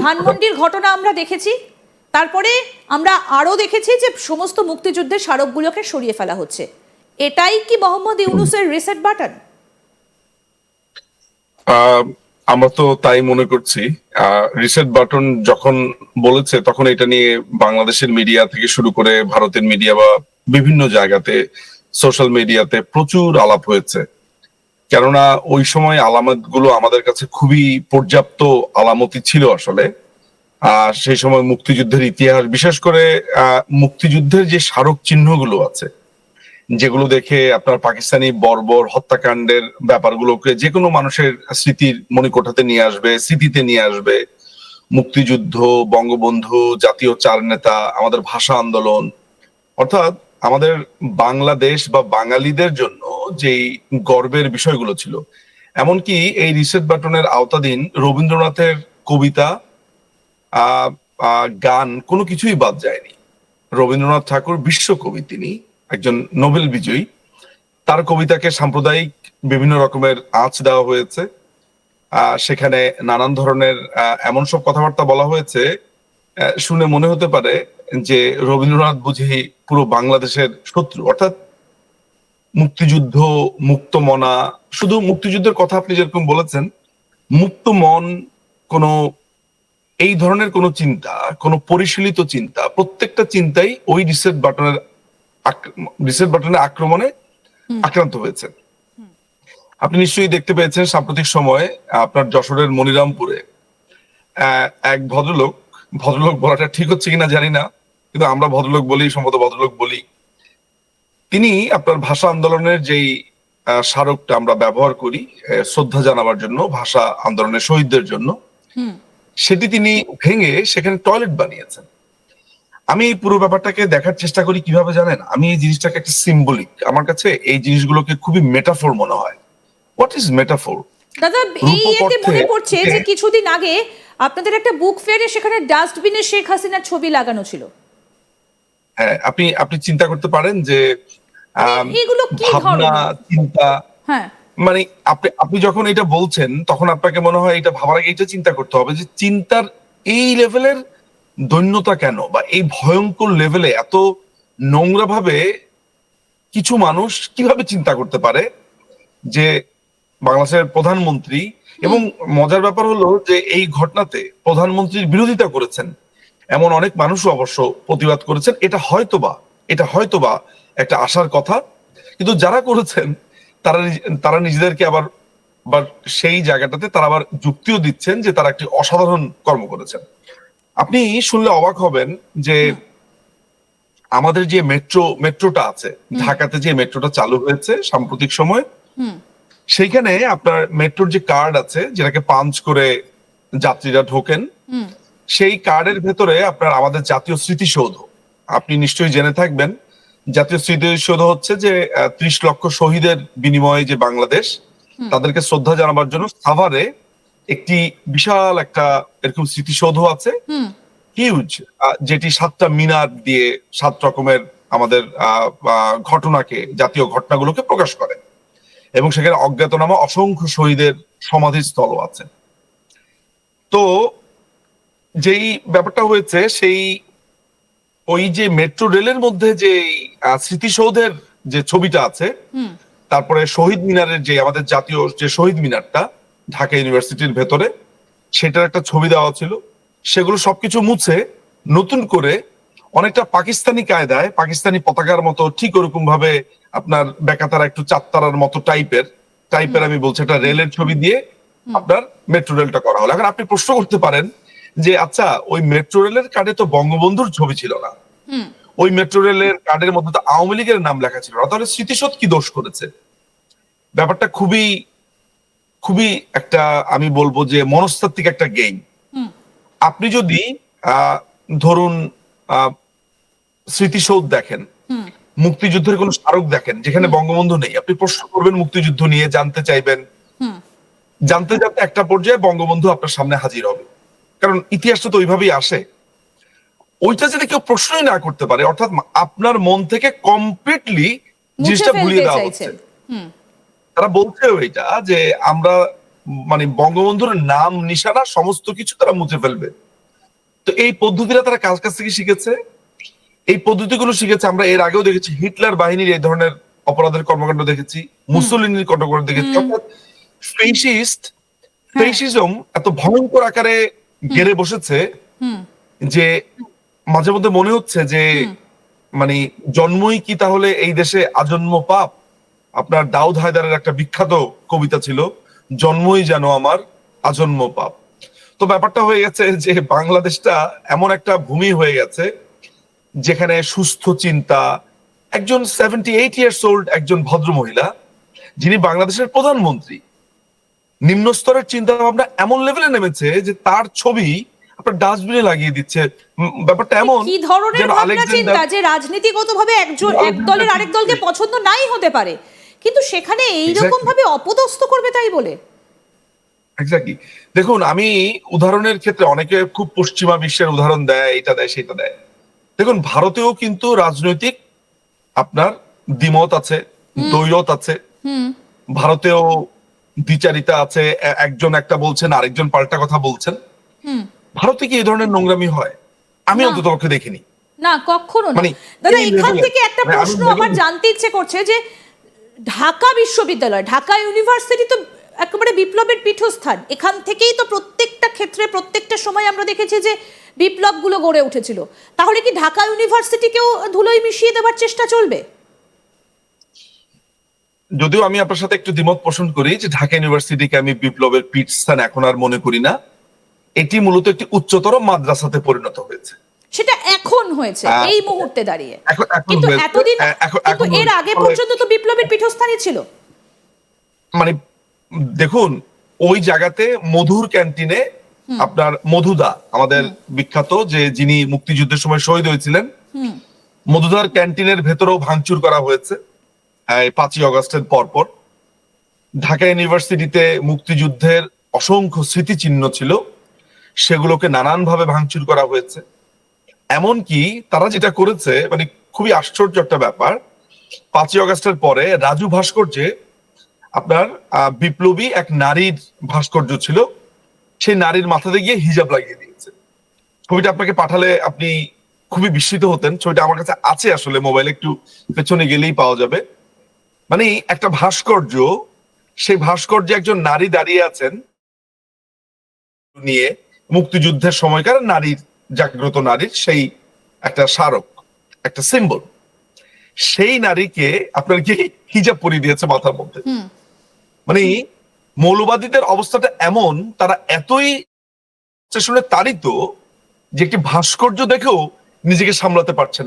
ধানমন্ডির ঘটনা আমরা দেখেছি, তারপরে আমরা আরো দেখেছি যে সমস্ত মুক্তিযুদ্ধের স্মারকগুলোকে সরিয়ে ফেলা হচ্ছে। এটাই কি মোহাম্মদ ইউনূসের রিসেট বাটন? আমরা তো তাই মনে করছি। রিসেট বাটন যখন বলেছে তখন এটা নিয়ে বাংলাদেশের মিডিয়া থেকে শুরু করে ভারতের মিডিয়া বা বিভিন্ন জায়গাতে সোশ্যাল মিডিয়াতে প্রচুর আলাপ হয়েছে। কেননা ওই সময় আলামত গুলো আমাদের কাছে খুবই পর্যাপ্ত আলামতি ছিল আসলে। সেই সময় মুক্তিযুদ্ধের ইতিহাস, বিশেষ করে মুক্তিযুদ্ধের যে স্মারক চিহ্নগুলো আছে, যেগুলো দেখে আপনার পাকিস্তানি বর্বর হত্যাকাণ্ডের ব্যাপারগুলোকে যে কোনো মানুষের স্মৃতির মণিকোঠাতে নিয়ে আসবে, স্মৃতিতে নিয়ে আসবে। মুক্তিযুদ্ধ, বঙ্গবন্ধু, জাতীয় চার নেতা, আমাদের ভাষা আন্দোলন, অর্থাৎ আমাদের বাংলাদেশ বা বাঙালিদের জন্য যেই গর্বের বিষয়গুলো ছিল, এমনকি এই রিসেট বাটনের আওতাধীন রবীন্দ্রনাথের কবিতা, গান কোনো কিছুই বাদ যায়নি। রবীন্দ্রনাথ ঠাকুর বিশ্বকবি, তিনি একজন নোবেল বিজয়ী। তার কবিতাকে সাম্প্রদায়িক বিভিন্ন রকমের আঁচ দেওয়া হয়েছে। সেখানে নানান ধরনের এমন সব কথাবার্তা বলা হয়েছে, শুনে মনে হতে পারে যে রবীন্দ্রনাথ বুঝি পুরো বাংলাদেশের শত্রু। অর্থাৎ মুক্তিযুদ্ধ, মুক্ত মনা, শুধু মুক্তিযুদ্ধের কথা আপনি যেরকম বলেছেন, মুক্ত মন, কোন এই ধরনের কোন চিন্তা, কোন পরিশীলিত চিন্তা, প্রত্যেকটা চিন্তাই ওই রিসেট বাটনের আক্রমণে আক্রান্ত হয়েছে। আপনি নিশ্চয়ই দেখতে পেয়েছেন সাম্প্রতিক সময়ে আপনার যশোরের মনিরামপুরে এক ভদ্রলোক, ভদ্রলোক বলাটা ঠিক হচ্ছে কিনা জানি না, কিন্তু আমরা ভদ্রলোক বলি, সম্ভবত ভদ্রলোক বলি, তিনি আপনার ভাষা আন্দোলনের যেই স্মারকটা আমরা ব্যবহার করি শ্রদ্ধা জানাবার জন্য, ভাষা আন্দোলনের শহীদদের জন্য, সেটি তিনি ভেঙে সেখানে টয়লেট বানিয়েছেন। আমি এই পুরো ব্যাপারটাকে দেখার চেষ্টা করি কিভাবে জানেন, আমি এই জিনিসটাকে একটা সিম্বলিক, আমার কাছে এই জিনিসগুলোকে খুবই মেটাফোর মনে হয়। What is metaphor? দাদা, এই এতে মনে পড়ছে যে কিছুদিন আগে আপনাদের একটা বুক ফেয়ারে সেখানে ডাস্টবিনে শেখ হাসিনার ছবি লাগানো ছিল। হ্যাঁ, আপনি চিন্তা করতে পারেন যে এগুলো কি ভাবনা, চিন্তা, হ্যাঁ, মানে আপনি যখন এটা বলছেন তখন আপনাকে মনে হয় এটা ভাবার আগে এটা চিন্তা করতে হবে যে চিন্তার এই লেভেলের দৈন্যতা কেন, বা এই ভয়ঙ্কর লেভেলে এত নোংরা ভাবে কিছু মানুষ কিভাবে চিন্তা করতে পারে যে বাংলাদেশের প্রধানমন্ত্রী, এবং মজার ব্যাপার হলো যে এই ঘটনাতে প্রধানমন্ত্রীর বিরোধিতা করেছেন এমন অনেক মানুষও অবশ্য প্রতিবাদ করেছেন। এটা হয়তোবা একটা আশার কথা, কিন্তু যারা করেছেন তারা নিজেদেরকে আবার সেই জায়গাটাতে তারা আবার যুক্তিও দিচ্ছেন যে তারা একটি অসাধারণ কর্ম করেছেন। আপনি শুনলে অবাক হবেন যে আমাদের যে মেট্রোটা আছে, ঢাকাতে যে মেট্রোটা চালু হয়েছে সাম্প্রতিক সময়, সেইখানে আপনার মেট্রোর যে কার্ড আছে, যেটাকে পাঞ্চ করে যাত্রীরা ঢোকেন, সেই কার্ডের ভেতরে আপনার আমাদের জাতীয় স্মৃতিসৌধ, আপনি নিশ্চয়ই জেনে থাকবেন, জাতীয় স্মৃতিসৌধ হচ্ছে যে 30 লক্ষ শহীদের বিনিময়ে যে বাংলাদেশ, তাদেরকে শ্রদ্ধা জানাবার জন্য সাভারে একটি বিশাল একটা এরকম স্মৃতিসৌধ আছে, হিউজ, যেটি 7টা মিনার দিয়ে 7 রকমের আমাদের ঘটনাকে, জাতীয় ঘটনাগুলোকে প্রকাশ করে, এবং সেখানে অজ্ঞাতনামা অসংখ্য শহীদের সমাধিস্থল আছে। তো যেই ব্যাপারটা হয়েছে, সেই ওই যে মেট্রো রেলের মধ্যে যে স্মৃতিসৌধের যে ছবিটা আছে, তারপরে শহীদ মিনারের যে আমাদের জাতীয় যে শহীদ মিনারটা ঢাকা ইউনিভার্সিটির ভেতরে, সেটার একটা ছবি দেওয়া ছিল, সেগুলো সবকিছু মুছে নতুন করে অনেকটা পাকিস্তানি কায়দায়, পাকিস্তানি পতাকার মতো ঠিক ওরকম ভাবে আপনার বেকাতারা একটু চারতারার মতো টাইপের আমি বলছি, একটা রেলের ছবি দিয়ে আপনার মেট্রো রেলটা করা হলো। এখন আপনি প্রশ্ন করতে পারেন যে আচ্ছা, ওই মেট্রো রেলের কার্ডে তো বঙ্গবন্ধুর ছবি ছিল না, ওই মেট্রো রেলের কার্ডের মধ্যে তো আওয়ামী লীগের নাম লেখা ছিল না, তাহলে স্মৃতিসৌধ কি দোষ করেছে? ব্যাপারটা খুবই খুবই একটা, আমি বলবো যে মনস্তাত্ত্বিক একটা গেম। আপনি যদি ধরুন স্মৃতিসৌধ দেখেন, মুক্তিযুদ্ধের কোন স্মারক দেখেন যেখানে বঙ্গবন্ধু নেই, আপনি প্রশ্ন করবেন মুক্তিযুদ্ধ নিয়ে, জানতে চাইবেন, জানতে জানতে একটা পর্যায়ে বঙ্গবন্ধু আপনার সামনে হাজির হবে, কারণ ইতিহাসটা তো ওইভাবেই আসে। ওইটা যদি কেউ প্রশ্নই না করতে পারে, অর্থাৎ আপনার মন থেকে কমপ্লিটলি জিনিসটা ভুলিয়ে দেওয়া হচ্ছে। তারা বলছেও এটা যে আমরা মানে বঙ্গবন্ধুর নাম নিশানা সমস্ত কিছু তারা মুছে ফেলবে। তো এই পদ্ধতিটা তারা কার কাছ থেকে শিখেছে? এই পদ্ধতিগুলো শিখেছে আমরা এর আগেও দেখেছি, হিটলার বাহিনীর এই ধরনের অপরাধের কর্মকাণ্ড দেখেছি, মুসোলিনির কর্মকাণ্ড দেখেছি। অর্থাৎ ফেসিজম এত ভয়ঙ্কর আকারে গেড়ে বসেছে যে মাঝে মধ্যে মনে হচ্ছে যে মানে জন্মই কি তাহলে এই দেশে আজন্ম পাপ। আপনার দাউদ হায়দারের একটা বিখ্যাত কবিতা ছিল, জন্মই যেন আমার আজন্ম পাপ। তো ব্যাপারটা হয়ে গেছে যে বাংলাদেশটা এমন একটা ভূমি হয়ে গেছে যেখানে সুস্থ চিন্তা, একজন 78 ইয়ার্স ওল্ড একজন ভদ্র মহিলা যিনি বাংলাদেশের প্রধানমন্ত্রী, নিম্ন স্তরের চিন্তা ভাবনা এমন লেভেলে নেমেছে যে তার ছবি আপনার ডাস্টবিনে লাগিয়ে দিচ্ছে। ব্যাপারটা এমন কি ধরনের যেন ভাবনা চিন্তা যে রাজনীতিগতভাবে এক দলের আরেক দলকে পছন্দ নাই হতে পারে, কিন্তু সেখানে এইরকম ভাবে অপদস্থ করবে তাই বলে। এক্স্যাক্টলি। দেখুন, আমি উদাহরণের ক্ষেত্রে অনেকে খুব পশ্চিমা বিশ্বের উদাহরণ দেয়, এটা দেয় সেটা দেয়। দেখুন, ভারতেও কিন্তু রাজনৈতিক আপনার দ্বিমত আছে, দ্বৈরথ আছে, ভারতেও দ্বিচারিতা আছে, একজন একটা বলছেন আরেকজন পাল্টা কথা বলছেন। ভারতে কি এই ধরনের নোংরামি হয়? আমি অন্তত পক্ষে দেখিনি। না, কখনো না। দাদা, এখান থেকে একটা প্রশ্ন আমার জানতে ইচ্ছে করছে যে ঢাকা বিশ্ববিদ্যালয়, ঢাকা ইউনিভার্সিটি তো একেবারে বিপ্লবের পীঠস্থান। এখান থেকেই তো প্রত্যেকটা ক্ষেত্রে প্রত্যেকটা সময় আমরা দেখেছি যে বিপ্লবগুলো গড়ে উঠেছিল। তাহলে কি ঢাকা ইউনিভার্সিটিকেও ধুলোয় মিশিয়ে দেওয়ার চেষ্টা চলবে? যদিও আমি আপনার সাথে একটু দ্বিমত পোষণ করি যে ঢাকা ইউনিভার্সিটিকে আমি বিপ্লবের পীঠস্থান এখন আর মনে করি না। এটি মূলত একটি উচ্চতর মাদ্রাসাতে পরিণত হয়েছে। সেটা এখন হয়েছে এই মুহূর্তে দাঁড়িয়ে, কিন্তু হয়েছে। এতদিন, কিন্তু এর আগে পর্যন্ত তো বিপ্লবের পীঠস্থানই ছিল। মানে দেখুন, ওই জায়গাতে মধুর ক্যান্টিনে আপনার মধুদা, আমাদের বিখ্যাত যে যিনি মুক্তিযুদ্ধের সময় শহীদ হয়েছিলেন, মধুদার ক্যান্টিনের ভেতরেও ভাঙচুর করা হয়েছে 5ই অগস্টের পরপর। ঢাকা ইউনিভার্সিটিতে মুক্তিযুদ্ধের অসংখ্য স্মৃতিচিহ্ন ছিল, সেগুলোকে নানানভাবে ভাঙচুর করা হয়েছে। এমনকি তারা যেটা করেছে মানে খুবই আশ্চর্য একটা ব্যাপার, 5ই অগস্টের পরে রাজু ভাস্কর্যে আপনার বিপ্লবী এক নারীর ভাস্কর্য ছিল, সেই নারীর মাথাতে গিয়ে হিজাব লাগিয়ে দিয়েছে। ছবিটা আপনাকে পাঠালে আপনি খুবই বিস্মিত হতেন। ছবিটা আমার কাছে আছে আসলে, মোবাইলে একটু পেছনে গেলেই পাওয়া যাবে। মানে একটা ভাস্কর্য, সেই ভাস্কর্যে একজন নারী দাঁড়িয়ে আছেন নিয়ে, মুক্তিযুদ্ধের সময়কার নারীর, জাগ্রত নারীর সেই একটা স্মারক, একটা সিম্বল। সেই নারীকে আপনার কি হিজাব পরিয়ে দিয়েছে মাথার মধ্যে। মানে মৌলবাদীদের অবস্থাটা এমন, তারা এতই স্টেশনে তাড়িত যে একটি ভাস্কর্য দেখেও নিজেকে সামলাতে পারছে না।